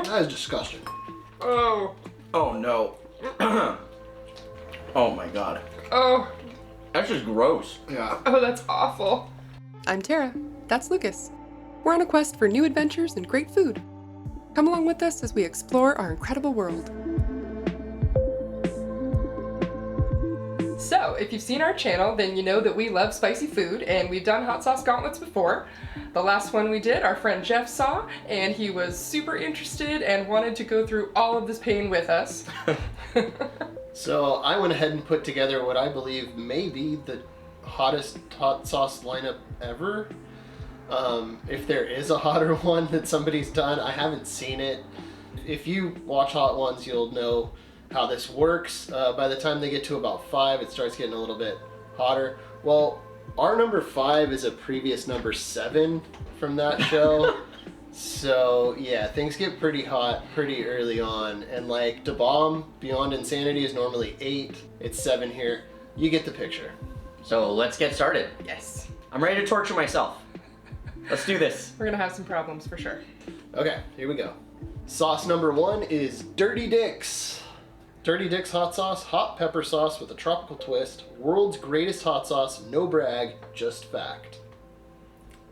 That is disgusting. Oh. Oh no. Oh my god. Oh. That's just gross. Yeah. Oh, that's awful. I'm Tara. That's Lucas. We're on a quest for new adventures and great food. Come along with us as we explore our incredible world. So, if you've seen our channel, then you know that we love spicy food, and we've done hot sauce gauntlets before. The last one we did, our friend Jeff saw, and he was super interested and wanted to go through all of this pain with us. So I went ahead and put together what I believe may be the hottest hot sauce lineup ever. If there is a hotter one that somebody's done, I haven't seen it. If you watch Hot Ones, you'll know how this works. By the time they get to about 5, it starts getting a little bit hotter. Well, our number 5 is a previous number 7 from that show. So yeah, things get pretty hot pretty early on, and like Da Bomb Beyond Insanity is normally 8. It's 7 here. You get the picture. So let's get started. Yes. I'm ready to torture myself. Let's do this. We're gonna have some problems for sure. Okay, here we go. Sauce number 1 is Dirty Dick's. Dirty Dick's hot sauce, hot pepper sauce with a tropical twist. World's greatest hot sauce, no brag, just fact.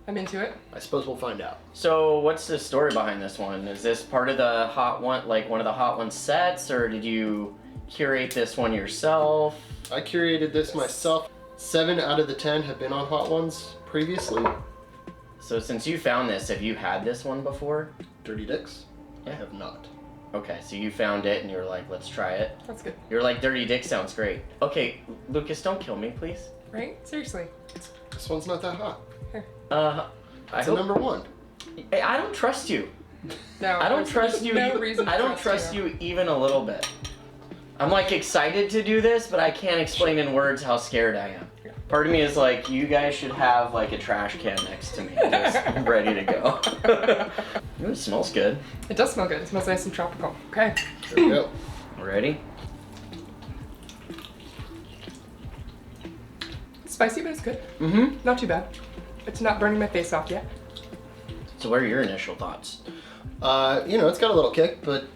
I'm into it. I suppose we'll find out. So what's the story behind this one? Is this part of the Hot One, like one of the Hot One sets, or did you curate this one yourself? I curated this myself. 7 out of the 10 have been on Hot Ones previously. So since you found this, have you had this one before? Dirty Dick's? I Yeah. have not. Okay, so you found it and you were like, let's try it. That's good. You're like, Dirty Dick sounds great. Okay, Lucas, don't kill me, please. Right? Seriously. This one's not that hot. Here. I It's a hope... number 1. Hey, I don't trust you. No. I don't there's trust you. No reason to I don't trust you even a little bit. I'm like excited to do this, but I can't explain in words how scared I am. Part of me is like, you guys should have like a trash can next to me, just ready to go. Ooh, it smells good. It does smell good. It smells nice and tropical. Okay. There we go. Ready? Spicy, but it's good. Mm-hmm. Not too bad. It's not burning my face off yet. So what are your initial thoughts? You know, it's got a little kick, but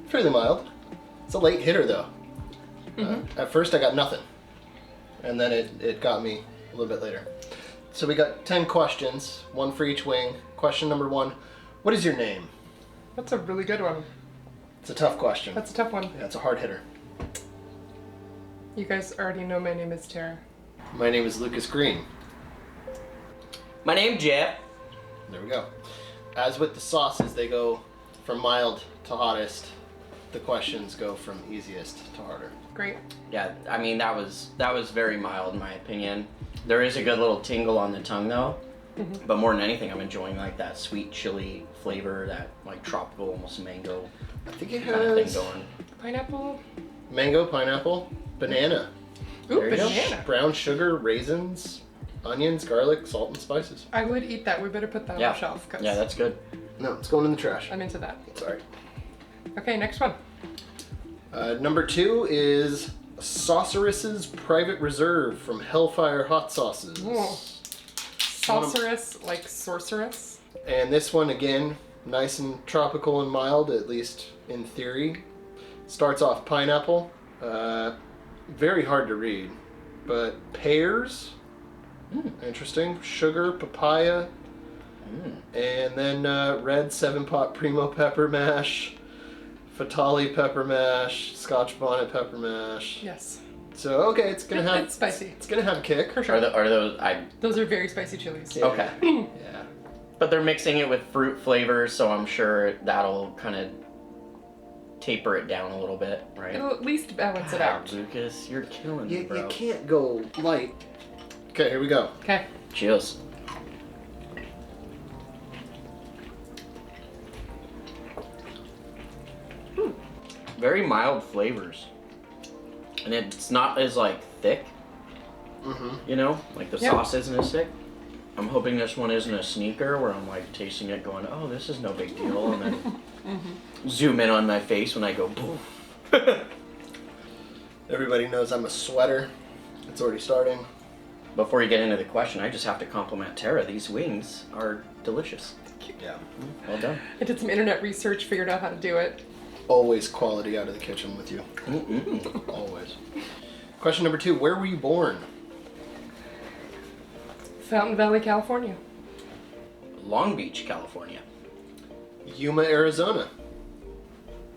fairly mild. It's a late hitter though. At first I got nothing. And then it got me a little bit later. So we got 10 questions, 1 for each wing. Question number 1, what is your name? That's a really good one. It's a tough question. That's a tough one. Yeah, it's a hard hitter. You guys already know my name is Tara. My name is Lucas Green. My name's Jeff. There we go. As with the sauces, they go from mild to hottest. The questions go from easiest to harder. Great. Yeah, I mean that was very mild in my opinion. There is a good little tingle on the tongue though. But more than anything, I'm enjoying like that sweet chili flavor, that like tropical, almost mango I think it kind of thing has going. Pineapple. mango, pineapple, banana, Ooh, There you go. banana. brown sugar, raisins, onions, garlic, salt, and spices. I would eat that. We better put that Yeah, on the shelf. 'Cause yeah, that's good. No, it's going in the trash. I'm into that. Sorry. Okay, next one. Number 2 is Sauceress's Private Reserve from Hellfire Hot Sauces. Ooh. Sorceress, like sorceress. And this one, again, nice and tropical and mild, at least in theory. Starts off pineapple. Very hard to read. But pears. Interesting. Sugar, papaya. And then red 7-pot Primo pepper mash. Fatali pepper mash. Scotch bonnet pepper mash. Yes. So, okay, it's gonna have... It's spicy. It's gonna have a kick. For sure. Are those Those are very spicy chilies. Yeah. okay? Yeah. But they're mixing it with fruit flavors, so I'm sure that'll kind of taper it down a little bit, right? It'll at least balance it God, out. Lucas, you're killing me, You bro. can't go light. Okay, here we go. Okay. Cheers. Very mild flavors, and it's not as like thick. You know, like the Yeah. sauce isn't as thick. I'm hoping this one isn't a sneaker where I'm like tasting it, going, "Oh, this is no big deal," and then zoom in on my face when I go, "Poof." Everybody knows I'm a sweater. It's already starting. Before you get into the question, I just have to compliment Tara. These wings are delicious. Yeah. Well done. I did some internet research, figured out how to do it. Always quality out of the kitchen with you. Always. Question number 2. Where were you born? Fountain Valley, California. Long Beach, California. Yuma, Arizona.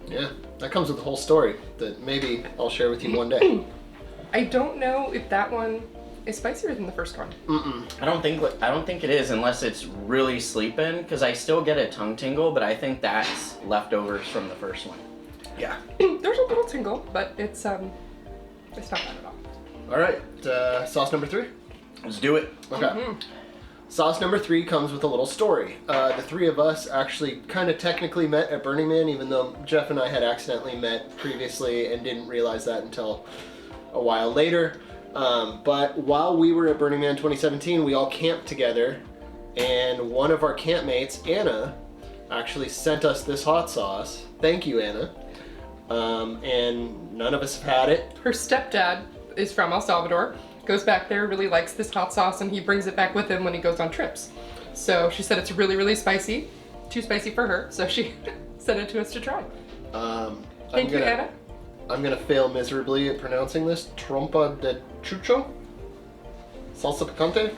Yeah, that comes with a whole story that maybe I'll share with you one day. I don't know if that one is spicier than the first one. I don't think it is unless it's really sleeping, because I still get a tongue tingle, but I think that's leftovers from the first one. Yeah. There's a little tingle, but it's not bad at all. All right, sauce number 3. Let's do it. Okay. Sauce number 3 comes with a little story. The 3 of us actually kind of technically met at Burning Man, even though Jeff and I had accidentally met previously and didn't realize that until a while later. But while we were at Burning Man 2017, we all camped together, and one of our campmates, Anna, actually sent us this hot sauce. Thank you, Anna. And none of us have had it. Her stepdad is from El Salvador, goes back there, really likes this hot sauce, and he brings it back with him when he goes on trips. So she said it's really, really spicy. Too spicy for her, so she sent it to us to try. Thank you, Anna. I'm gonna fail miserably at pronouncing this. Trompa de chucho? Salsa picante?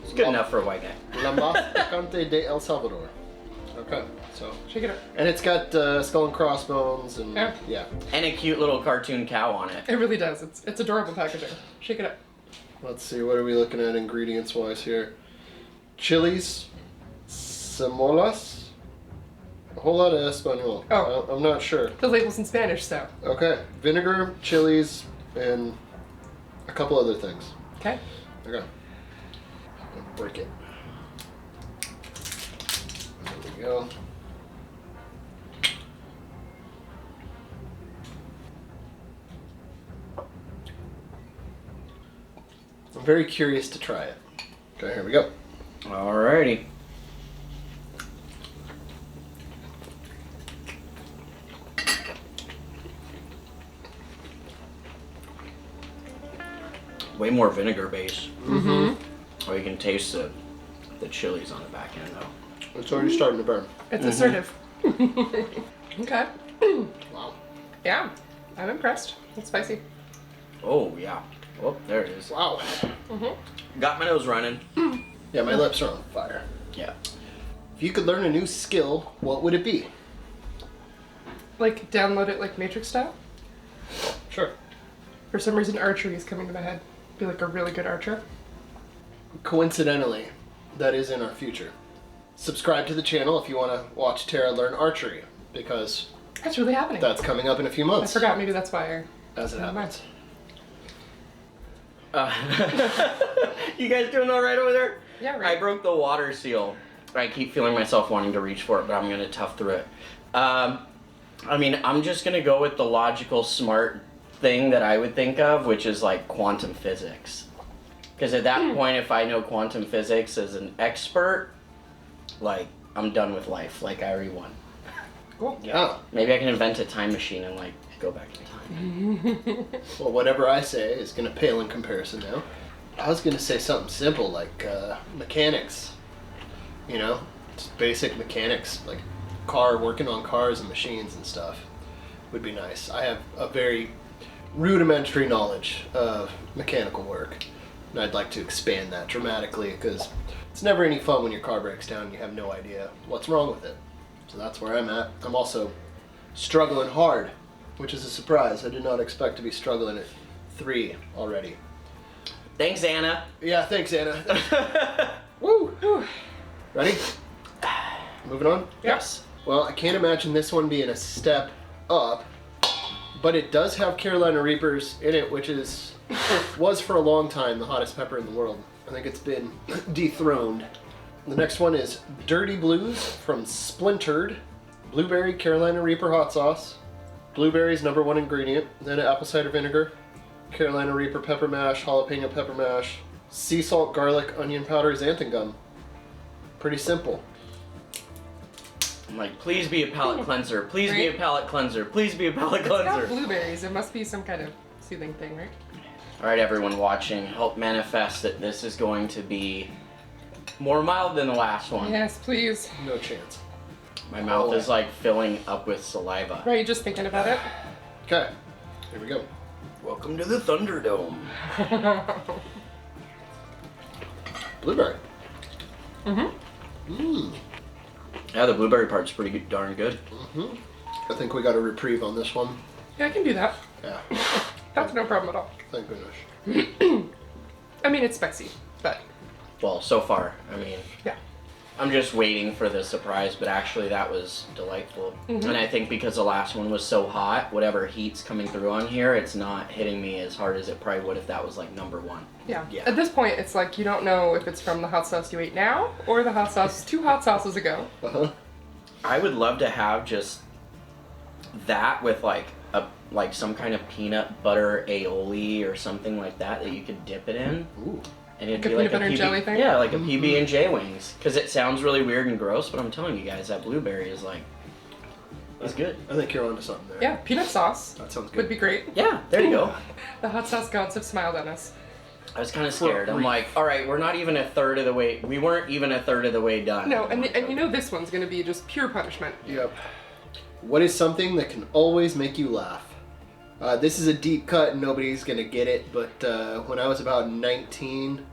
It's good enough for a white guy. La más picante de El Salvador. Okay, so. Shake it up. And it's got skull and crossbones and yeah. And a cute little cartoon cow on it. It really does. It's adorable packaging. Shake it up. Let's see, what are we looking at ingredients wise here? Chilies, semolas, a whole lot of Espanol. Oh. I'm not sure. The label's in Spanish, so. Okay, vinegar, chilies, and a couple other things. Okay. Okay. Break it. There we go. I'm very curious to try it. Okay, here we go. Alrighty. Way more vinegar base. Mm-hmm. Or you can taste the chilies on the back end though. It's already starting to burn. It's assertive. Okay. Wow. Yeah, I'm impressed. It's spicy. Oh yeah. Oh, there it is. Wow. Got my nose running. Yeah, my lips are on fire. Yeah. If you could learn a new skill, what would it be? Like, download it like Matrix style? Sure. For some reason, archery is coming to my head. Be like a really good archer. Coincidentally, that is in our future. Subscribe to the channel if you want to watch Tara learn archery, because That's really happening. that's coming up in a few I months. forgot. Maybe that's why. As it Never mind. happens. You guys doing all right over there? Yeah, right. I broke the water seal. I keep feeling myself wanting to reach for it, but I'm gonna tough through it. I mean, I'm just gonna go with the logical, smart thing that I would think of, which is like quantum physics. Because at that point, if I know quantum physics as an expert, like, I'm done with life. Like, I already won. Cool. Yeah. Maybe I can invent a time machine and, like, go back in time. Well, whatever I say is going to pale in comparison now. I was going to say something simple like mechanics. You know, just basic mechanics, like working on cars and machines and stuff would be nice. I have a very rudimentary knowledge of mechanical work, and I'd like to expand that dramatically because it's never any fun when your car breaks down and you have no idea what's wrong with it. So that's where I'm at. I'm also struggling hard, which is a surprise. I did not expect to be struggling at 3 already. Thanks, Anna. Yeah, thanks, Anna. Woo! Ready? Moving on? Yes. Well, I can't imagine this one being a step up, but it does have Carolina Reapers in it, which was for a long time the hottest pepper in the world. I think it's been dethroned. The next one is Dirty Blues from Splintered. Blueberry Carolina Reaper hot sauce. Blueberries #1 ingredient. Then apple cider vinegar. Carolina Reaper pepper mash, jalapeno pepper mash, sea salt, garlic, onion powder, xanthan gum. Pretty simple. I'm like, please be a palate cleanser. Please be a palate cleanser. Please be a palate It's got cleanser. blueberries. It must be some kind of soothing thing, right? All right, everyone watching, help manifest that this is going to be More mild than the last one. Yes, please. No chance. My mouth is like filling up with saliva. Right, just thinking about it. Okay, here we go. Welcome to the Thunderdome. Blueberry. Yeah, the blueberry part's pretty darn good. I think we got a reprieve on this one. Yeah, I can do that. Yeah, That's no problem at all. thank goodness. I mean, it's spicy, but Well, so far, I mean, yeah. I'm just waiting for the surprise, but actually that was delightful. And I think because the last one was so hot, whatever heat's coming through on here, it's not hitting me as hard as it probably would if that was like number one. Yeah. Yeah. At this point, it's like you don't know if it's from the hot sauce you ate now or the hot sauce 2 hot sauces ago. I would love to have just that with like some kind of peanut butter aioli or something like that you could dip it in. Ooh. And it'd Like a be like peanut butter and jelly thing? Yeah, like a PB and J wings. Because it sounds really weird and gross, but I'm telling you guys, that blueberry is like, it's good. I think you're onto something there. Yeah, peanut sauce That sounds good. would be great. Yeah, there you go. The hot sauce gods have smiled on us. I was kind of scared. I'm like, all right, we're not even a third of the way. We weren't even a third of the way done. No, and you know this one's gonna be just pure punishment. Yep. What is something that can always make you laugh? This is a deep cut and nobody's gonna get it, but when I was about 19,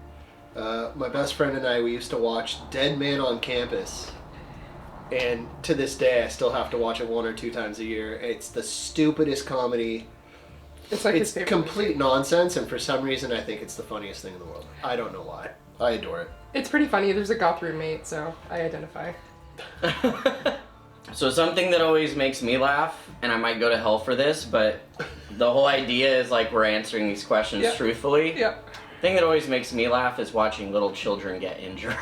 my best friend and I, we used to watch Dead Man on Campus. And to this day, I still have to watch it 1 or 2 times a year. It's the stupidest comedy. It's like It's his favorite complete movie. nonsense, and for some reason, I think it's the funniest thing in the world. I don't know why. I adore it. It's pretty funny. There's a goth roommate, so I identify. So something that always makes me laugh, and I might go to hell for this, but the whole idea is like we're answering these questions Yep. truthfully. Yep. Thing that always makes me laugh is watching little children get injured.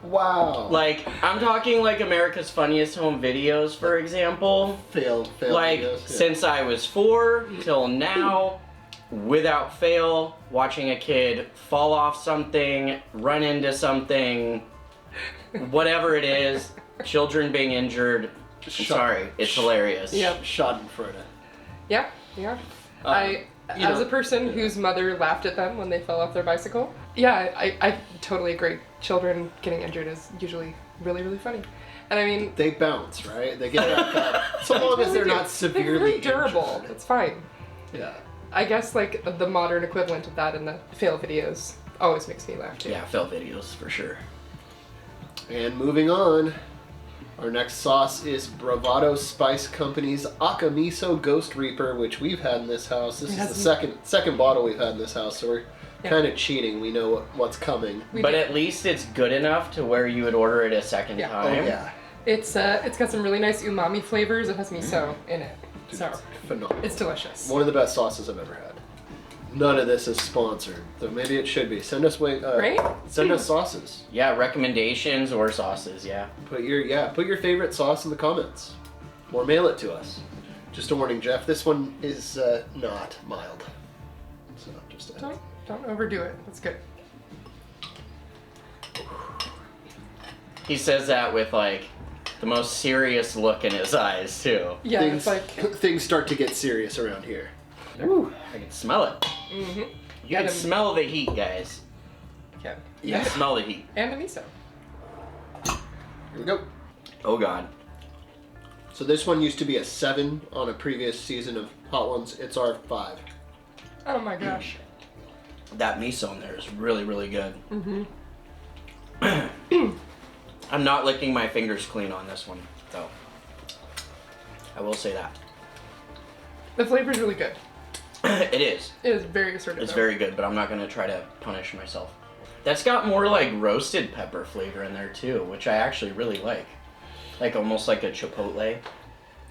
Wow. Like, I'm talking like America's Funniest Home Videos, for example. Failed Like, videos, yeah. since I was 4 till now, without fail, watching a kid fall off something, run into something, whatever it is, children being injured. I'm sorry, it's hilarious. Yep. Schadenfreude. Yeah. Yeah. As know, a person whose mother laughed at them when they fell off their bicycle, yeah, I totally agree. Children getting injured is usually really, really funny. And I mean, They bounce, right? They get back up. So long as they're not severely They're very durable. injured. It's fine. Yeah. I guess like the modern equivalent of that in the fail videos always makes me laugh too. Yeah, fail videos, for sure. And moving on, our next sauce is Bravado Spice Company's Akamiso Ghost Reaper, which we've had in this house. This is the second bottle we've had in this house, so we're kind of cheating. We know what's coming. But at least it's good enough to where you would order it a second Yeah. time. Oh yeah. It's got some really nice umami flavors. It has miso in it, so Phenomenal. it's delicious. One of the best sauces I've ever had. None of this is sponsored, though maybe it should be. Send us Right? Send us sauces. Yeah, recommendations or sauces, yeah. Put your favorite sauce in the comments, or mail it to us. Just a warning, Jeff. This one is not mild. So just a Don't overdo it. That's good. He says that with like the most serious look in his eyes too. Yeah, things, it's like things start to get serious around here. Ooh, I can smell it. mm-hmm. You can smell the heat, guys. Yeah. You can smell the heat. And the miso. Here we go. Oh god. So this one used to be a 7 on a previous season of Hot Ones. It's our 5. Oh my gosh. That miso in there is really, really good. Mm-hmm. I'm not licking my fingers clean on this one, though. I will say that. The flavor's really good. It is. It is very assertive. It's though. very good, but I'm not going to try to punish myself. That's got more like roasted pepper flavor in there too, which I actually really like. Like almost like a chipotle.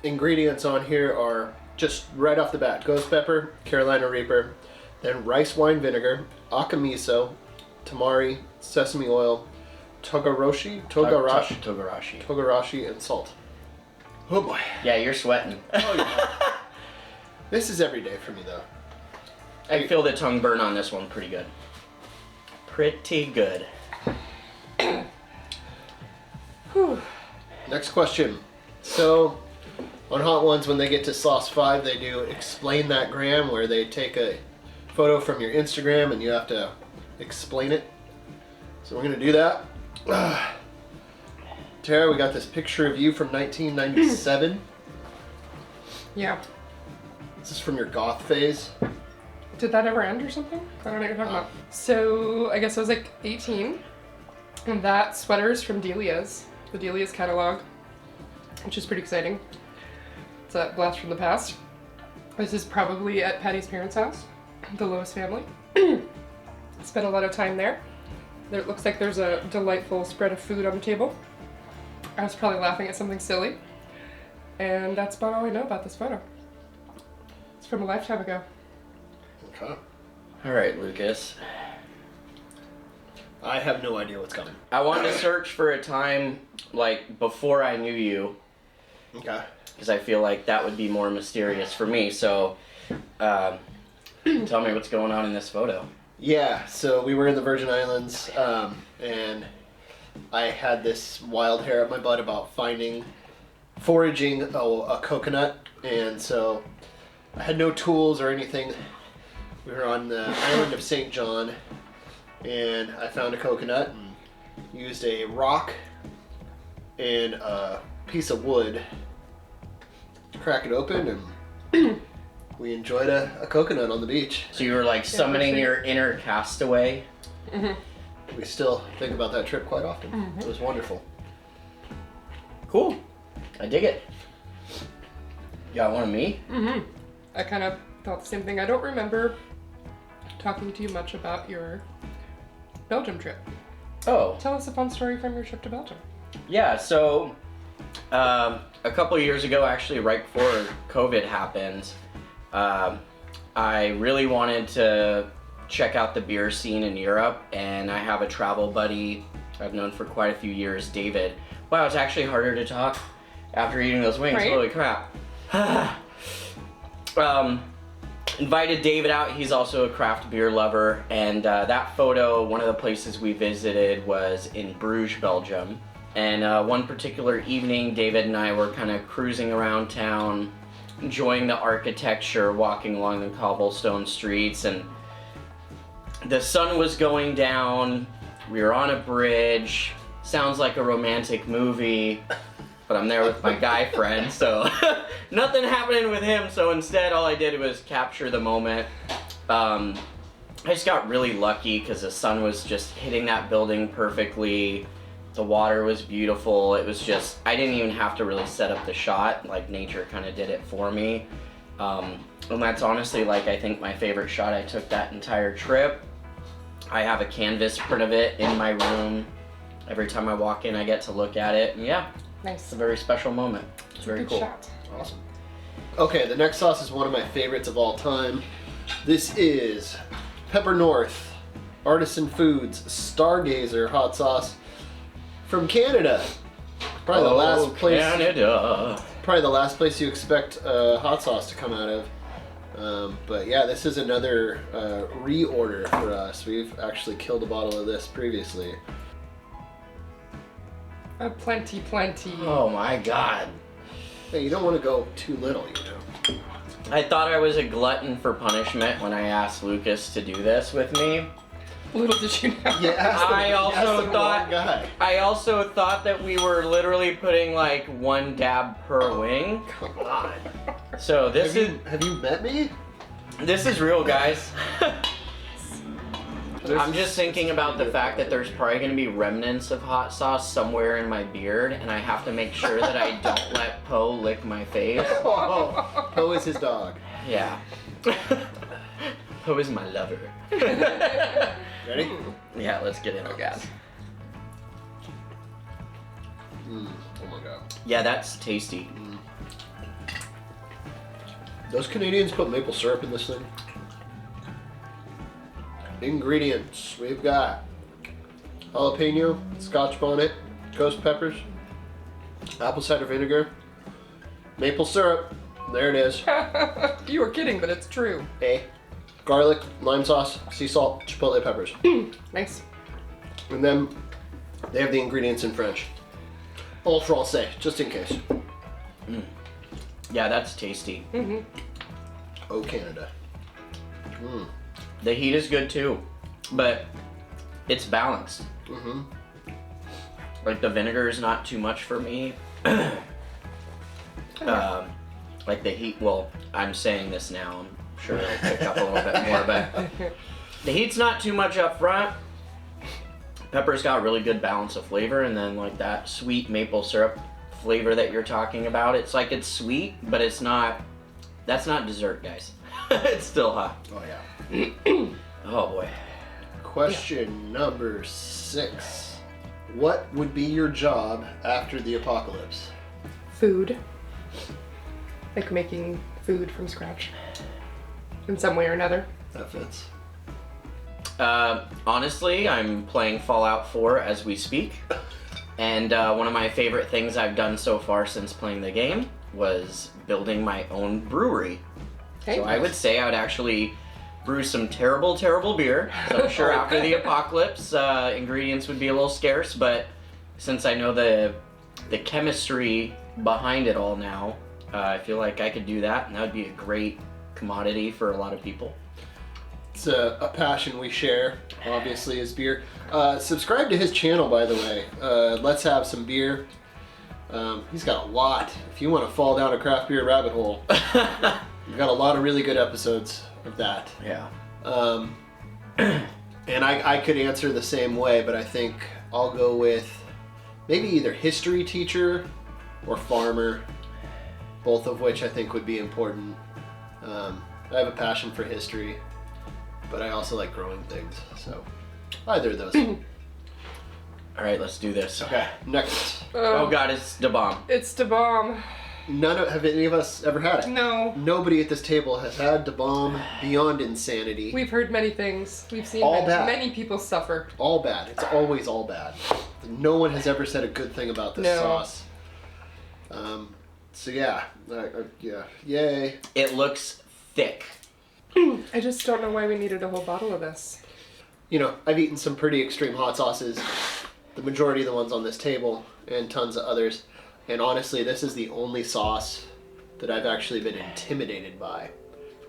Ingredients on here are just right off the bat: ghost pepper, Carolina Reaper, then rice wine vinegar, Akamiso, tamari, sesame oil, togarashi, and salt. Oh boy. Yeah, you're sweating. Oh yeah. This is every day for me though. I feel the tongue burn on this one pretty good. Pretty good. Whew. Next question. So, on Hot Ones, when they get to sauce 5, they do explain that gram, where they take a photo from your Instagram and you have to explain it. So we're gonna do that. Tara, we got this picture of you from 1997. Yeah. This is from your goth phase. Did that ever end or something? I don't know what you're talking about. So I guess I was like 18. And that sweater is from Delia's. The Delia's catalog. Which is pretty exciting. It's a blast from the past. This is probably at Patty's parents' house. The Lois family. Spent a lot of time there. There it looks like there's a delightful spread of food on the table. I was probably laughing at something silly. And that's about all I know about this photo. It's from a lifetime ago. Okay. All right, Lucas. I have no idea what's coming. I wanted to search for a time like before I knew you. Okay. Because I feel like that would be more mysterious for me. So, tell me what's going on in this photo. Yeah, so we were in the Virgin Islands, and I had this wild hair up my butt about foraging a coconut, and so I had no tools or anything. We were on the island of St. John, and I found a coconut and used a rock and a piece of wood to crack it open, and we enjoyed a coconut on the beach. So you were like summoning your inner castaway. We still think about that trip quite often. It was wonderful. Cool. I dig it. You got one of me? I kind of thought the same thing. I don't remember talking to you much about your Belgium trip. Oh. Tell us a fun story from your trip to Belgium. Yeah, so a couple of years ago, actually right before COVID happened, I really wanted to check out the beer scene in Europe, and I have a travel buddy I've known for quite a few years, David. Wow, it's actually harder to talk after eating those wings. Right? Holy crap. Invited David out. He's also a craft beer lover, and that photo, one of the places we visited was in Bruges, Belgium. And one particular evening, David and I were kind of cruising around town, enjoying the architecture, walking along the cobblestone streets, and the sun was going down. We were on a bridge. Sounds like a romantic movie, but I'm there with my guy friend, so nothing happening with him. So instead, all I did was capture the moment. I just got really lucky because the sun was just hitting that building perfectly. The water was beautiful. It was just, I didn't even have to really set up the shot. Like, nature kind of did it for me. And that's honestly, like, I think my favorite shot I took that entire trip. I have a canvas print of it in my room. Every time I walk in, I get to look at it. And yeah, Nice. it's a very special moment. It's very Good cool. shot. Awesome. Okay, the next sauce is one of my favorites of all time. This is Pepper North Artisan Foods Stargazer hot sauce from Canada. Probably the last place. Canada. Probably the last place you expect hot sauce to come out of. But yeah, this is another reorder for us. We've actually killed a bottle of this previously. Plenty. Oh my god. Hey, you don't want to go too little, you know. I thought I was a glutton for punishment when I asked Lucas to do this with me. Little did you know. Yeah, I also thought that we were literally putting like one dab per wing. Come on. So Have you met me? this is real, guys. I'm just thinking about the fact that there's probably going to be remnants of hot sauce somewhere in my beard, and I have to make sure that I don't let Poe lick my face. Oh, Poe is his dog. Yeah. Poe is my lover. Ready? Yeah, let's get in, guys. Oh my god. Yeah, that's tasty. Those Canadians put maple syrup in this thing. Ingredients. We've got jalapeno, scotch bonnet, ghost peppers, apple cider vinegar, maple syrup. There it is. You were kidding, but it's true. Garlic, lime sauce, sea salt, chipotle peppers. Nice. And then they have the ingredients in French. All français, just in case. Yeah, that's tasty. Oh, Canada. The heat is good too, but it's balanced. Mm-hmm. Like the vinegar is not too much for me. Like the heat, well, I'm saying this now, I'm sure it'll pick up a little bit more, but the heat's not too much up front. Pepper's got really good balance of flavor, and then like that sweet maple syrup flavor that you're talking about, it's like it's sweet, but it's not, that's not dessert, guys. It's still hot. Oh yeah. Oh boy. Question number 6. What would be your job after the apocalypse? Food. Like making food from scratch. In some way or another. That fits. Honestly, I'm playing Fallout 4 as we speak. And one of my favorite things I've done so far since playing the game was building my own brewery. Okay. So I would say I would actually brew some terrible, terrible beer. So I'm sure after the apocalypse, ingredients would be a little scarce, but since I know the chemistry behind it all now, I feel like I could do that, and that would be a great commodity for a lot of people. It's a passion we share, obviously, is beer. Subscribe to his channel, by the way. Let's Have Some Beer. He's got a lot. If you want to fall down a craft beer rabbit hole, we've got a lot of really good episodes of that. Yeah. And I could answer the same way, but I think I'll go with maybe either history teacher or farmer, both of which I think would be important. I have a passion for history, but I also like growing things, so either of those. All right, let's do this. Okay, next. Oh god, it's the bomb. It's the bomb. Have any of us ever had it? No. Nobody at this table has had the bomb beyond insanity. We've heard many things. We've seen All bad. many people suffer. All bad. It's always all bad. No one has ever said a good thing about this No. sauce. So yeah, yay. It looks thick. I just don't know why we needed a whole bottle of this. You know, I've eaten some pretty extreme hot sauces, the majority of the ones on this table, and tons of others. And honestly, this is the only sauce that I've actually been intimidated by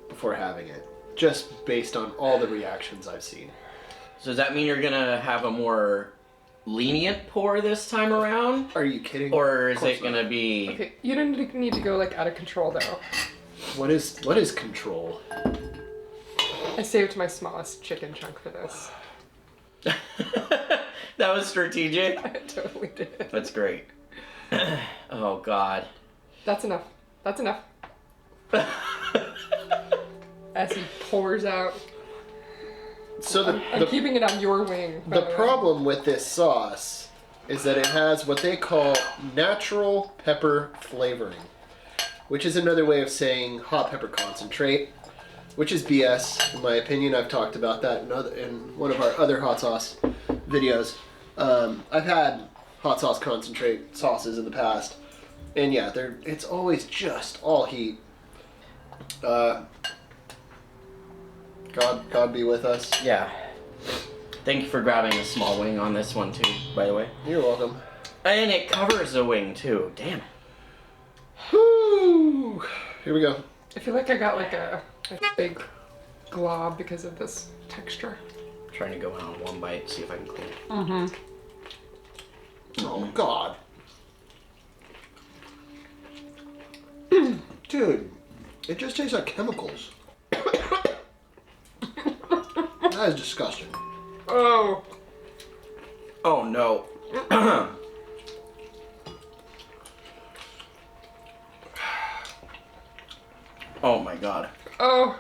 before having it, just based on all the reactions I've seen. So does that mean you're gonna have a more lenient pour this time around? Are you kidding? Or is Of course it gonna be... Okay, you don't need to go like out of control though. What is control? I saved my smallest chicken chunk for this. That was strategic? I totally did. That's great. Oh god. That's enough. That's enough. As he pours out. So I'm keeping it on your wing. by the way. problem with this sauce is that it has what they call natural pepper flavoring, which is another way of saying hot pepper concentrate, which is BS in my opinion. I've talked about that in one of our other hot sauce videos. I've had hot sauce concentrate sauces in the past, and yeah, it's always just all heat. God be with us. Yeah. Thank you for grabbing a small wing on this one too, by the way. You're welcome. And it covers the wing too. Damn. Whew. Here we go. I feel like I got like a big glob because of this texture. Trying to go in on one bite, see if I can clean it. Mm-hmm. Oh God. Dude, it just tastes like chemicals. That is disgusting. Oh. Oh no. Oh my god. Oh.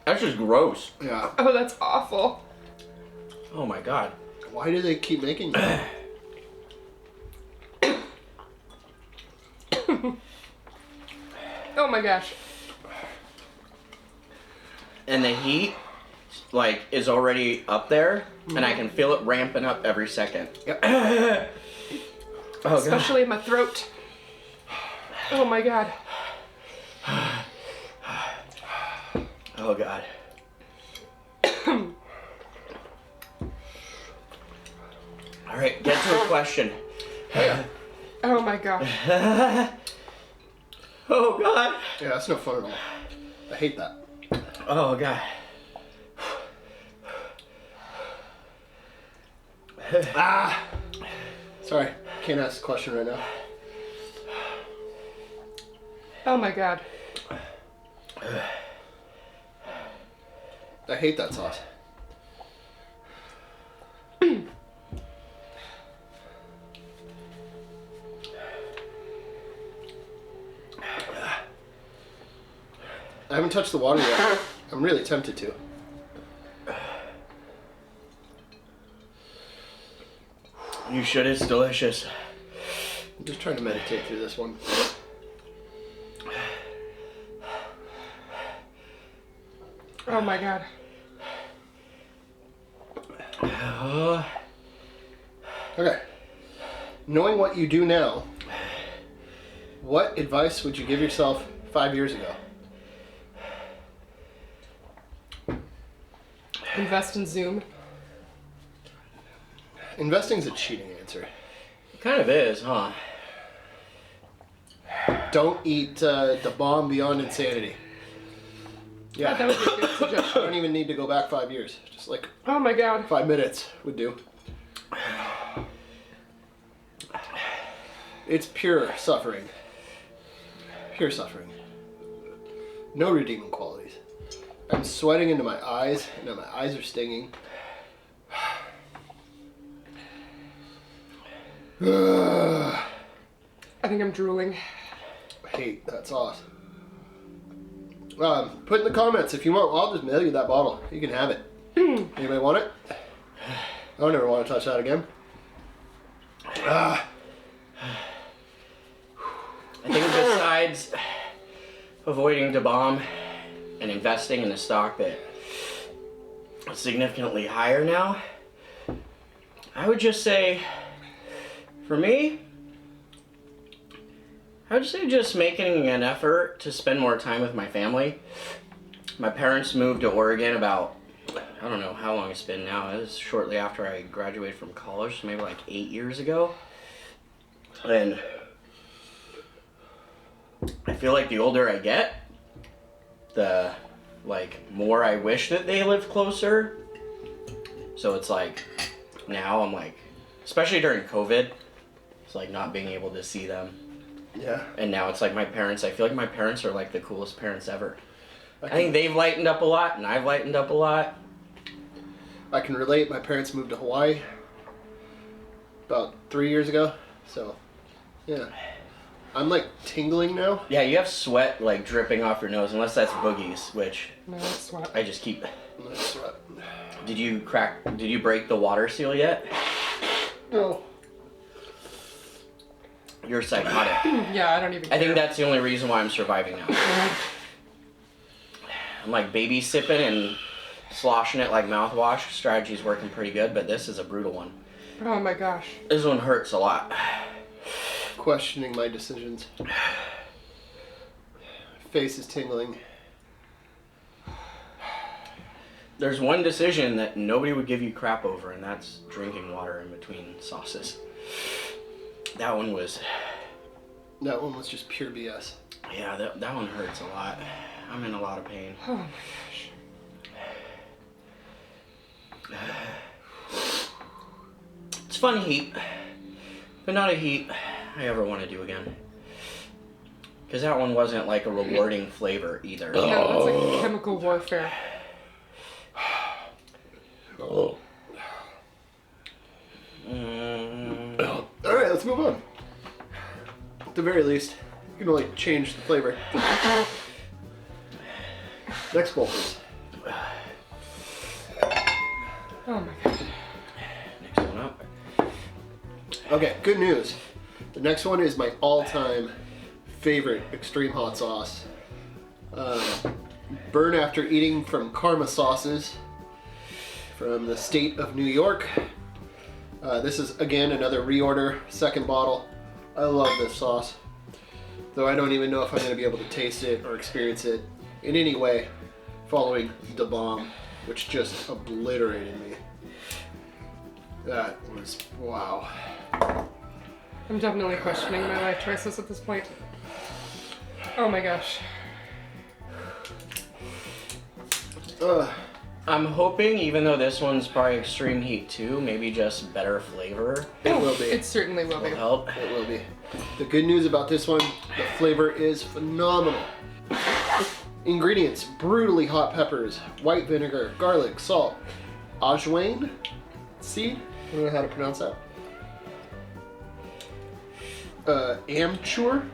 That's just gross. Yeah. Oh, that's awful. Oh my god. Why do they keep making that? Oh my gosh. And the heat, like, is already up there, and I can feel it ramping up every second. Yep. Oh god. Especially in my throat. Oh my god. Oh god. Alright, get to a question. Oh my gosh. Oh god. Yeah, that's no fun at all. I hate that. Sorry, can't ask a question right now. Oh my god. I hate that sauce. I haven't touched the water yet. I'm really tempted to. You should, it's delicious. I'm just trying to meditate through this one. Oh my god. Okay. Knowing what you do now, what advice would you give yourself 5 years ago? Invest in Zoom. Investing's a cheating answer. It kind of is, huh? Don't eat the bomb beyond insanity. Yeah, that Yeah, would be a good I suggestion. don't even need to go back 5 years. Just like Oh my god. 5 minutes would do. It's pure suffering. Pure suffering. No redeeming qualities. I'm sweating into my eyes, and now my eyes are stinging. I think I'm drooling. I hate that sauce. Put in the comments if you want. I'll just mail you that bottle. You can have it. Anybody want it? I don't ever want to touch that again. I think besides avoiding the bomb and investing in a stock that is significantly higher now, I would just say, for me, I would say just making an effort to spend more time with my family. My parents moved to Oregon about, I don't know how long it's been now. It was shortly after I graduated from college, so maybe like 8 years ago. And I feel like the older I get, the more I wish that they lived closer. So it's like now I'm like, especially during COVID, it's like not being able to see them. Yeah. And now it's like my parents, I feel like my parents are like the coolest parents ever. I think they've lightened up a lot and I've lightened up a lot. I can relate. My parents moved to Hawaii about 3 years ago. So, yeah. I'm like tingling now. Yeah, you have sweat like dripping off your nose, unless that's boogies, which No, it's sweat. I just keep. I'm like sweat. Did you break the water seal yet? No. You're psychotic. Yeah, I don't even care. I think that's the only reason why I'm surviving now. I'm like baby sipping and sloshing it like mouthwash. Strategy's working pretty good, but this is a brutal one. Oh my gosh. This one hurts a lot. Questioning my decisions. Face is tingling. There's one decision that nobody would give you crap over, and that's drinking water in between sauces. That one was... That one was just pure BS. Yeah, that one hurts a lot. I'm in a lot of pain. Oh my gosh. It's fun heat, but not a heat I ever want to do again. Because that one wasn't like a rewarding flavor either. No, that's like chemical warfare. Oh. Alright, let's move on. At the very least, you can only change the flavor. Next bowl, please. Oh my god. Next one up. Okay, good news. The next one is my all-time favorite extreme hot sauce. Burn after eating from Karma Sauces from the state of New York. This is, again, another reorder, second bottle. I love this sauce. Though I don't even know if I'm going to be able to taste it or experience it in any way following the bomb, which just obliterated me. That was, wow. I'm definitely questioning my life choices at this point. Oh my gosh. I'm hoping, even though this one's probably extreme heat too, maybe just better flavor It will be. It certainly will will be. help. It will be. The good news about this one, the flavor is phenomenal. Ingredients: brutally hot peppers, white vinegar, garlic, salt, ajwain seed. I don't know how to pronounce that. Amchur,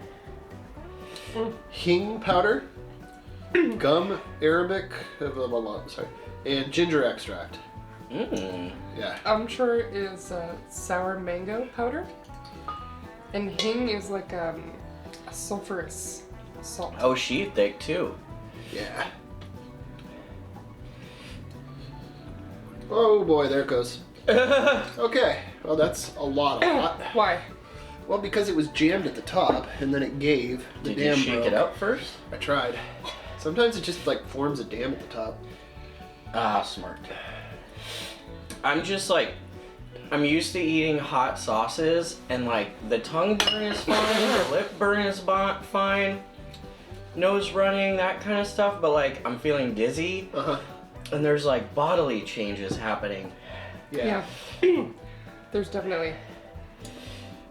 hing powder, gum arabic, blah, blah, blah, sorry, and ginger extract. Mmm. Yeah. Amchur is sour mango powder, and hing is like a sulfurous salt. Oh, she thick too. Yeah. Oh boy, there it goes. Okay, well that's a lot of hot. Why? Well, because it was jammed at the top, and then it gave. The Did you dam shake broke. it up first? I tried. Sometimes it just like forms a dam at the top. Ah, smart. I'm just like, I'm used to eating hot sauces, and like the tongue burn is fine, the lip burn is fine, nose running, that kind of stuff, but like I'm feeling dizzy, Uh-huh. and there's like bodily changes happening. Yeah. There's definitely.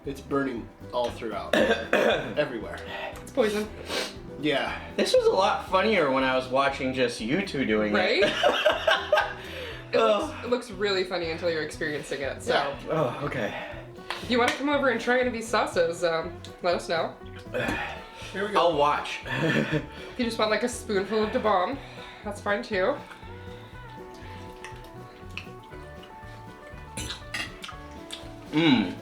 It's burning all throughout. Everywhere. It's poison. Yeah. This was a lot funnier when I was watching just you two doing Right? it. It looks really funny until you're experiencing it. So, Yeah. Oh, okay. if you want to come over and try any of these salsas, let us know. Here we go. I'll watch. If you just want like a spoonful of da bomb, that's fine too. Mmm.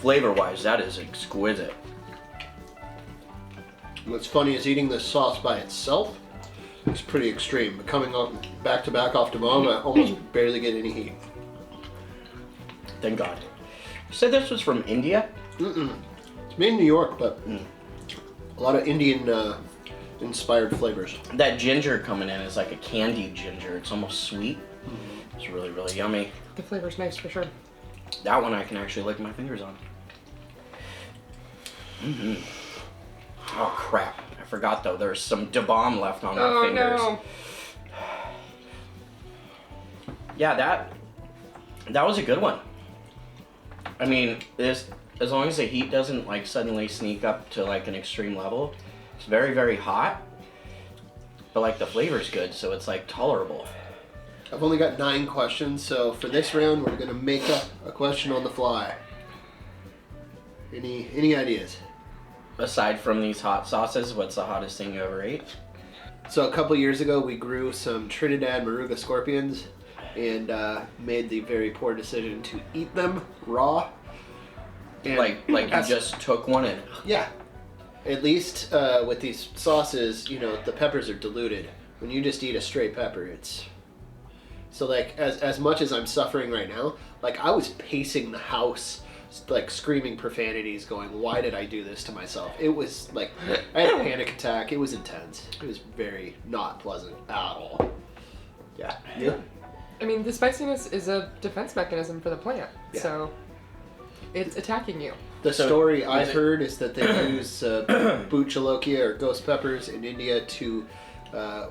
Flavor-wise, that is exquisite. What's funny is eating this sauce by itself is pretty extreme. But coming on back to back off the bomb, I almost barely get any heat. Thank God. You said this was from India? Mm-mm. It's made in New York, but a lot of Indian inspired flavors. That ginger coming in is like a candied ginger. It's almost sweet. It's really, really yummy. The flavor's nice for sure. That one I can actually lick my fingers on. Mm-hmm. Oh crap. I forgot though, there's some da bomb left on my fingers. No. Yeah, that was a good one. I mean, as long as the heat doesn't like suddenly sneak up to like an extreme level, it's very, very hot. But like the flavor's good, so it's like tolerable. I've only got 9 questions, so for this round, we're gonna make up a question on the fly. Any ideas? Aside from these hot sauces, what's the hottest thing you ever ate? So a couple years ago, we grew some Trinidad Moruga scorpions and made the very poor decision to eat them raw. And Like you just took one and yeah. At least with these sauces, you know, the peppers are diluted. When you just eat a straight pepper, it's... So like, as much as I'm suffering right now, like I was pacing the house, like screaming profanities, going, why did I do this to myself? It was like, I had a panic attack. It was intense. It was very not pleasant at all. Yeah. Yeah. I mean, the spiciness is a defense mechanism for the plant, Yeah. so it's attacking you. The So, story is I've it- heard is that they use Buchalokia or ghost peppers in India to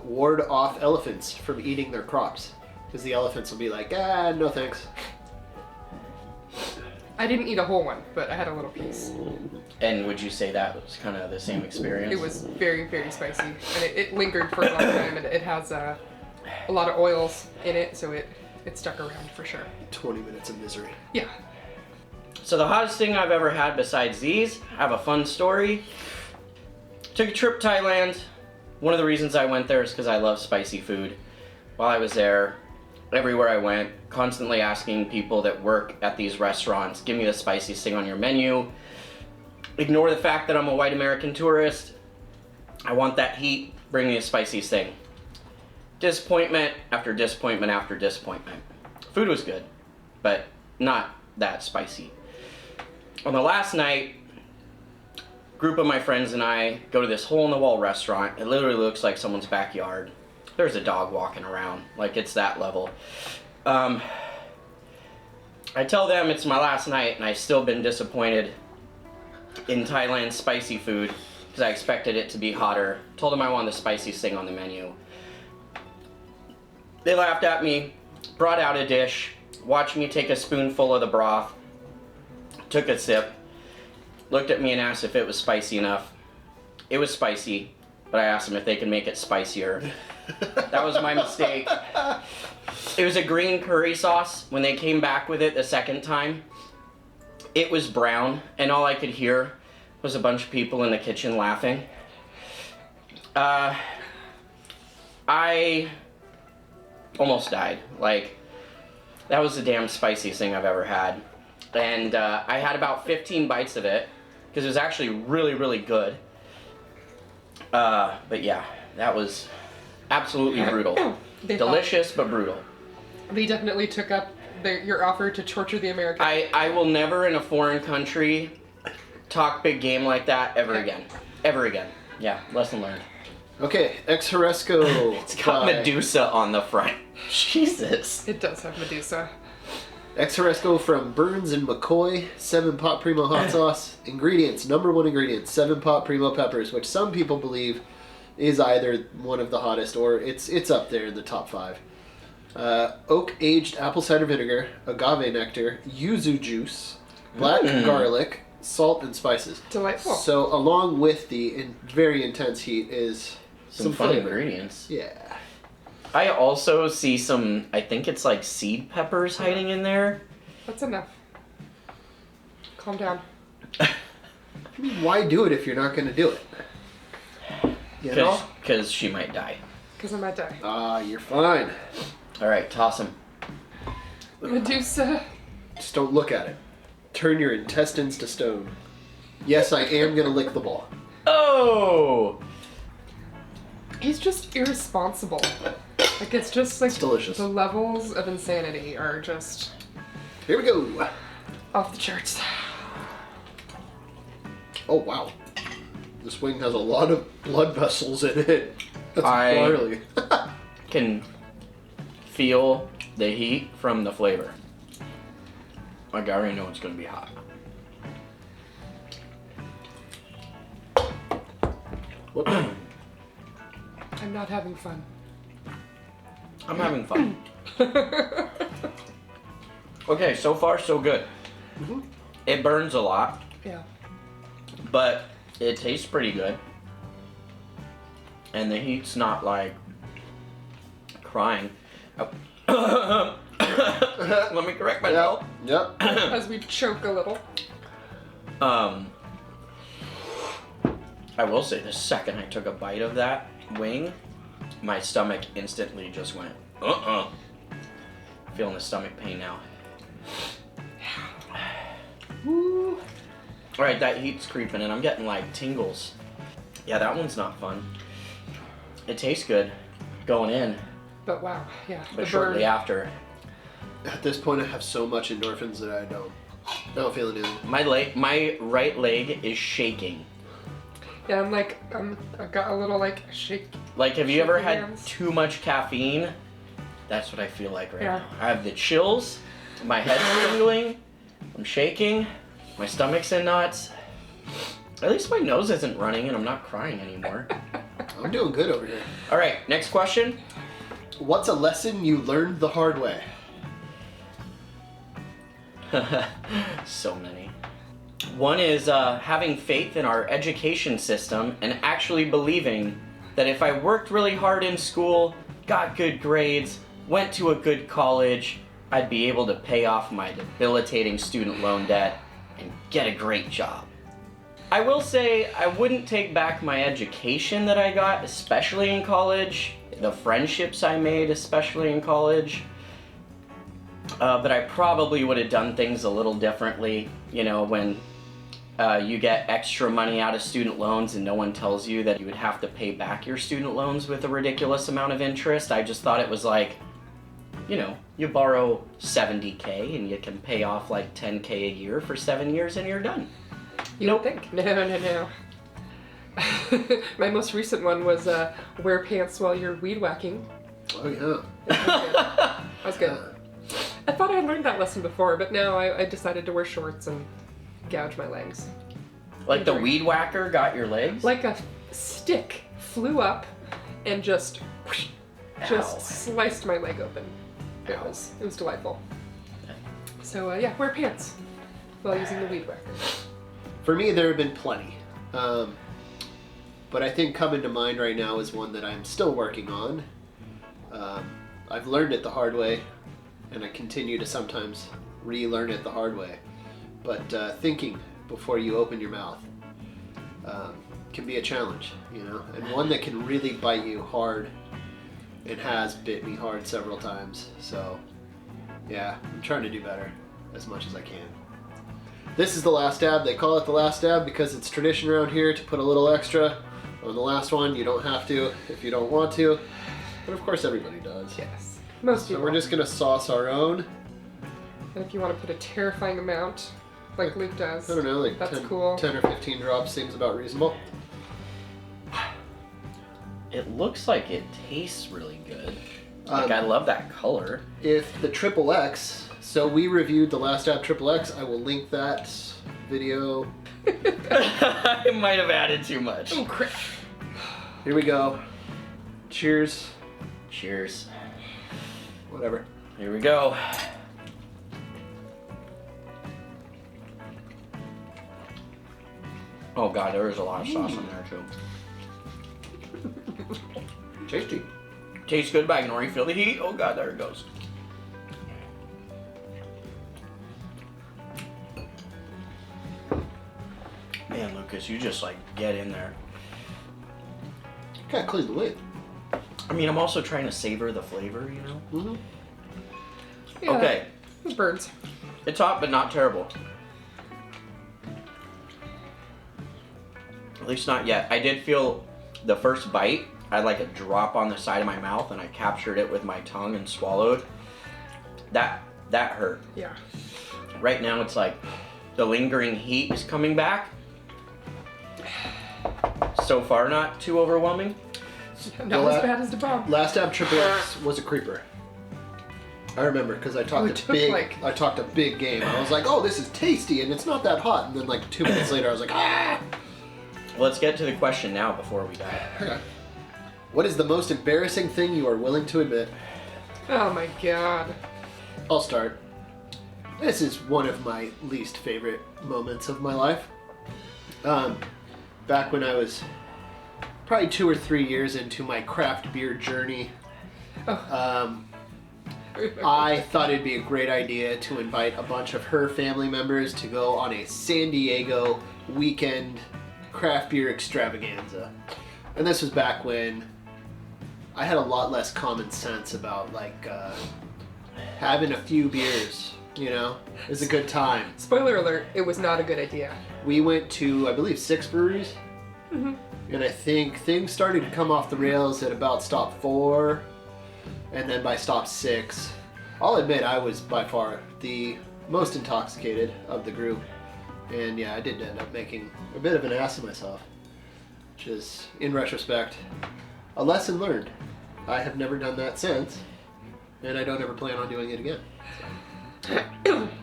ward off elephants from eating their crops. Because the elephants will be like, no thanks. I didn't eat a whole one, but I had a little piece. And would you say that was kind of the same experience? It was very, very spicy, and it lingered for a long time, and it has a lot of oils in it, so it stuck around for sure. 20 minutes of misery. Yeah. So the hottest thing I've ever had besides these, I have a fun story. Took a trip to Thailand. One of the reasons I went there is because I love spicy food. While I was there, everywhere I went, constantly asking people that work at these restaurants, give me the spiciest thing on your menu. Ignore the fact that I'm a white American tourist. I want that heat, bring me the spiciest thing. Disappointment after disappointment after disappointment. Food was good, but not that spicy. On the last night, a group of my friends and I go to this hole-in-the-wall restaurant. It literally looks like someone's backyard. There's a dog walking around, like it's that level. I tell them it's my last night and I've still been disappointed in Thailand's spicy food. because I expected it to be hotter. Told them I wanted the spiciest thing on the menu. They laughed at me, brought out a dish, watched me take a spoonful of the broth, took a sip, looked at me and asked if it was spicy enough. It was spicy, but I asked them if they could make it spicier. That was my mistake. It was a green curry sauce. When they came back with it the second time, it was brown, and all I could hear was a bunch of people in the kitchen laughing. I almost died. Like, that was the damn spiciest thing I've ever had. And I had about 15 bites of it, because it was actually really, really good. But yeah, that was absolutely brutal. Delicious, but brutal. They definitely took up your offer to torture the Americans. I will never in a foreign country talk big game like that ever again. Ever again. Yeah, lesson learned. Okay, Ex Horesco. It's got Medusa on the front. Jesus. It does have Medusa. Ex Horesco from Burns and McCoy, 7 Pot Primo hot sauce. Ingredients, number 1 ingredient, 7 Pot Primo peppers, which some people believe is either one of the hottest or it's up there in the top 5. Oak aged apple cider vinegar, agave nectar, yuzu juice, black garlic, salt, and spices. Delightful. So along with the very intense heat is Some fun flavor. ingredients. Yeah. I also see some, I think it's like seed peppers hiding in there. That's enough. Calm down. I mean, why do it if you're not going to do it? You know? Because she might die. Because I might die. Ah, you're fine. All right, toss them. Medusa. Just don't look at it. Turn your intestines to stone. Yes, I am going to lick the ball. Oh! He's just irresponsible. Like, it's just like It's delicious. the levels of insanity are just Here we go. off the charts. Oh, wow. This wing has a lot of blood vessels in it. That's I- gnarly. Can feel the heat from the flavor. Like, I already know it's going to be hot. What? I'm not having fun. I'm having fun. Okay, so far so good. It burns a lot, Yeah. but it tastes pretty good. And the heat's not like crying. Let me correct myself. Yep. As we choke a little. I will say the second I took a bite of that wing, my stomach instantly just went, Feeling the stomach pain now. Woo. Alright, that heat's creeping and I'm getting like tingles. Yeah, that one's not fun. It tastes good going in, But wow, yeah. but shortly after. At this point, I have so much endorphins that I don't feel anything. My right leg is shaking. Yeah, I've got a little like shake. Like, have you ever Shaky had hands. too much caffeine? That's what I feel like right Yeah. now. I have the chills, my head's tingling, I'm shaking, my stomach's in knots. At least my nose isn't running and I'm not crying anymore. I'm doing good over here. All right, next question. What's a lesson you learned the hard way? So many. One is having faith in our education system and actually believing that if I worked really hard in school, got good grades, went to a good college, I'd be able to pay off my debilitating student loan debt and get a great job. I will say I wouldn't take back my education that I got, especially in college, the friendships I made, especially in college. But I probably would have done things a little differently, you know, when you get extra money out of student loans and no one tells you that you would have to pay back your student loans with a ridiculous amount of interest. I just thought it was like, you know, you borrow $70K and you can pay off like $10K a year for 7 years and you're done. You don't think? No. My most recent one was wear pants while you're weed whacking. Oh, yeah. That was good. I thought I had learned that lesson before, but now I decided to wear shorts and gouge my legs. Like the weed whacker got your legs? Like a stick flew up and just Ow. sliced my leg open. It was delightful. So yeah, wear pants while using the weed whacker. For me, there have been plenty. But I think coming to mind right now is one that I'm still working on. I've learned it the hard way, and I continue to sometimes relearn it the hard way. But thinking before you open your mouth can be a challenge, you know, and one that can really bite you hard. It has bit me hard several times. So yeah, I'm trying to do better as much as I can. This is the last dab. They call it the last dab because it's tradition around here to put a little extra on the last one. You don't have to if you don't want to, but of course everybody does. Yes, most So people. we're just gonna sauce our own. And if you want to put a terrifying amount, like Luke does, I don't know, like that's 10, cool. 10 or 15 drops seems about reasonable. It looks like it tastes really good. Like, I love that color. If the Triple X, so we reviewed the last dab Triple X. I will link that video. I might have added too much. Oh crap! Here we go. Cheers. Cheers. Whatever. Here we go. Oh god, there is a lot of sauce in there too. Tasty. Tastes good, but I can already feel the heat. Oh god, there it goes. Man, Lucas, you just like get in there. Gotta clean the lid. I mean, I'm also trying to savor the flavor, you know? Mm-hmm. Yeah, Okay, those birds. it's hot, but not terrible. At least not yet. I did feel the first bite. I had like a drop on the side of my mouth, and I captured it with my tongue and swallowed. That hurt. Yeah. Right now, it's like the lingering heat is coming back. So far, not too overwhelming. Not Well, as bad as the bomb. Last dab Triple X was a creeper. I remember because I Oh, talked it a took, big, like- I talked a big game. I was like, oh, this is tasty, and it's not that hot. And then like 2 minutes later, I was like, ah. Let's get to the question now before we die. Okay. What is the most embarrassing thing you are willing to admit? Oh my god. I'll start. This is one of my least favorite moments of my life. Back when I was probably 2 or 3 years into my craft beer journey, I thought it'd be a great idea to invite a bunch of her family members to go on a San Diego weekend craft beer extravaganza. And this was back when I had a lot less common sense about like having a few beers, you know? It was a good time. Spoiler alert, it was not a good idea. We went to, I believe, 6 breweries. Mm-hmm. And I think things started to come off the rails at about stop 4. And then by stop 6, I'll admit I was by far the most intoxicated of the group. And yeah, I did end up making a bit of an ass of myself. Which is, in retrospect, a lesson learned. I have never done that since. And I don't ever plan on doing it again.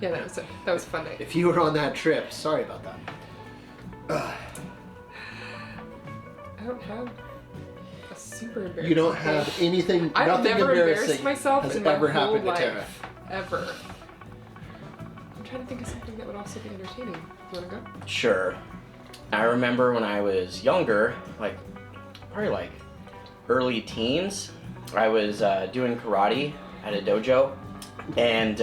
Yeah, that was a fun night. If you were on that trip, sorry about that. I don't have a super embarrassing You don't thing. have anything, I've nothing never embarrassed embarrassing myself has in my ever whole happened to Tara. life. Ever. I'm trying to think of something that would also be entertaining. You wanna go? Sure. I remember when I was younger, like probably like early teens, I was doing karate at a dojo, and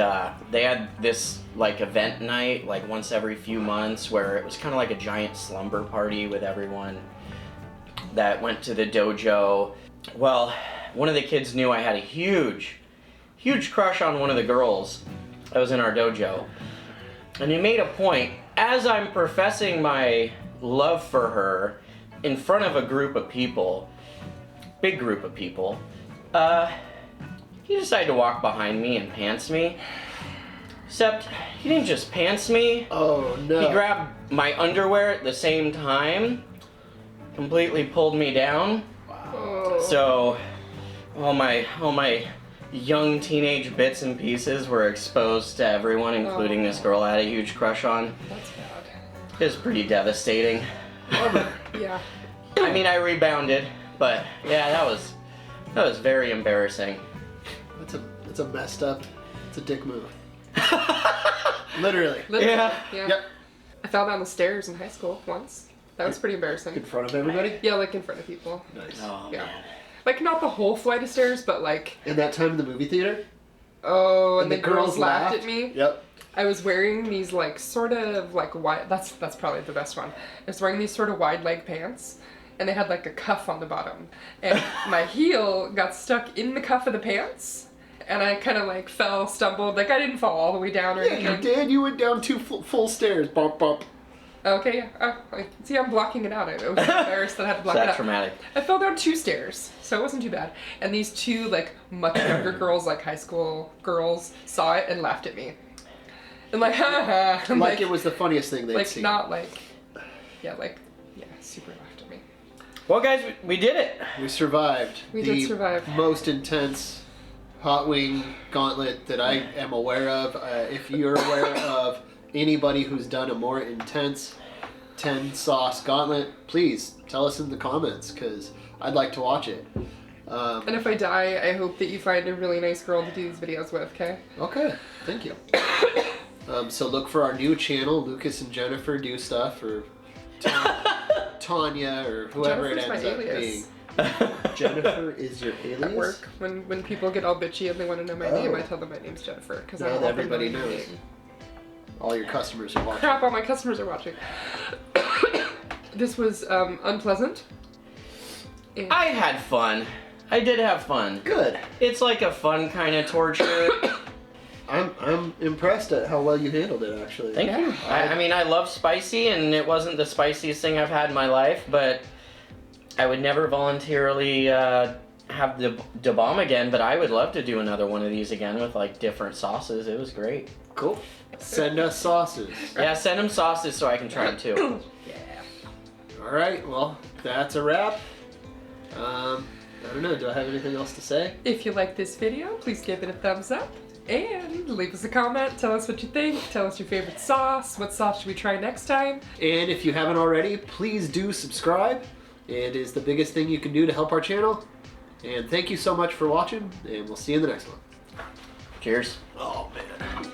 they had this like event night like once every few months where it was kind of like a giant slumber party with everyone that went to the dojo. Well, one of the kids knew I had a huge crush on one of the girls that was in our dojo, and he made a point, as I'm professing my love for her in front of a group of people, big group of people, he decided to walk behind me and pants me. Except he didn't just pants me, Oh no. he grabbed my underwear at the same time, completely pulled me down. Oh. So all my young teenage bits and pieces were exposed to everyone, including this girl I had a huge crush on. That's bad. It was pretty devastating. Yeah. I mean, I rebounded, but yeah, that was very embarrassing. That's a messed up. It's a dick move. Literally. Yeah. Yep. I fell down the stairs in high school once. That was pretty embarrassing. In front of everybody? Yeah, like in front of people. Nice. Oh Yeah. man. Like not the whole flight of stairs, but like. In that time in the movie theater? Oh, and the girls laughed laughed at me. Yep. I was wearing these like sort of like wide. That's probably the best one. I was wearing these sort of wide leg pants, and they had like a cuff on the bottom, and my heel got stuck in the cuff of the pants, and I kind of like fell, stumbled. Like I didn't fall all the way down or Yeah, anything. you did. You went down 2 full stairs. Bump, bump. Okay, yeah. Oh, see, I'm blocking it out. I was embarrassed that I had to block it That's out. traumatic. I fell down 2 stairs, so it wasn't too bad. And these 2 like much younger girls, like high school girls, saw it and laughed at me. And like, ha ha. Like it was the funniest thing they'd like seen. not like, yeah, super laughed at me. Well, guys, we did it. We survived. We did survive. Most intense hot wing gauntlet that I am aware of. If you're aware of anybody who's done a more intense 10 sauce gauntlet, please tell us in the comments because I'd like to watch it. And if I die, I hope that you find a really nice girl to do these videos with, okay? Okay, thank you. So look for our new channel. Lucas and Jennifer do stuff, or Tanya, or whoever Jennifer's it ends my up alias. being. Jennifer is your alias? At work, when people get all bitchy and they want to know my name, I tell them my name's Jennifer because Now I'm that everybody knows. name. All your customers are watching. Crap, all my customers are watching. This was unpleasant. And I had fun. I did have fun. Good. It's like a fun kind of torture. I'm impressed at how well you handled it, actually. Thank you. I mean, I love spicy, and it wasn't the spiciest thing I've had in my life, but I would never voluntarily have the bomb again, but I would love to do another one of these again with like different sauces. It was great. Cool. Send us sauces. Yeah, send them sauces so I can try them too. All right. Well, that's a wrap. I don't know. Do I have anything else to say? if you like this video, please give it a thumbs up. And leave us a comment, tell us what you think, tell us your favorite sauce, what sauce should we try next time. And if you haven't already, please do subscribe. It is the biggest thing you can do to help our channel. And thank you so much for watching, and we'll see you in the next one. Cheers. Oh, man.